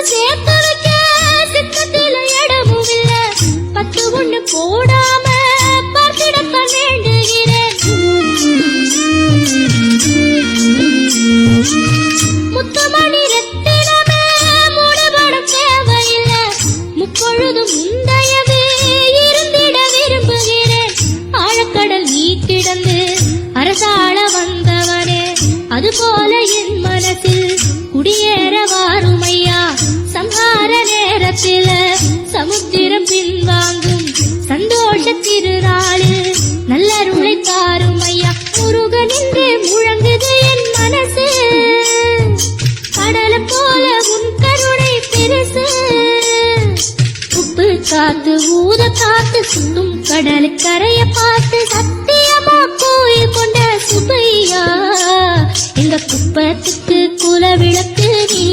சேர்த்து வைக்க சித்தத்தில இடமும் இல்ல. 10 ஒண்ணு போடாம பார்த்திடத்தான் வேண்டுகிறேன். முத்துமணி ரத்தினமே மூடுபட தேவையில்ல. முப்பொழுதும் முந்தையவே இருந்திட விரும்புகிறேன். ஆழக்கடல் நீ கிடந்து அரசாள வந்தவனே, அதுபோல என் மனசில் குடியேற வாருமையா. சம்ஹார நேரத்தில சமுத்திரம் பின்வாங்கும் சந்தோஷ திருநாளில் நல்லருளை தாருமையா. முருகனின்றே முழங்குது என் மனசு, கடலை போல உன் கருணை பெருசு. உப்பு காத்து ஊத காத்து சுத்தும் கடலு கரைய பார்த்து சத்தியமா கோயில் கொண்ட சுப்பையா. எங்க குப்பத்துக்கு குல விளக்கு நீ.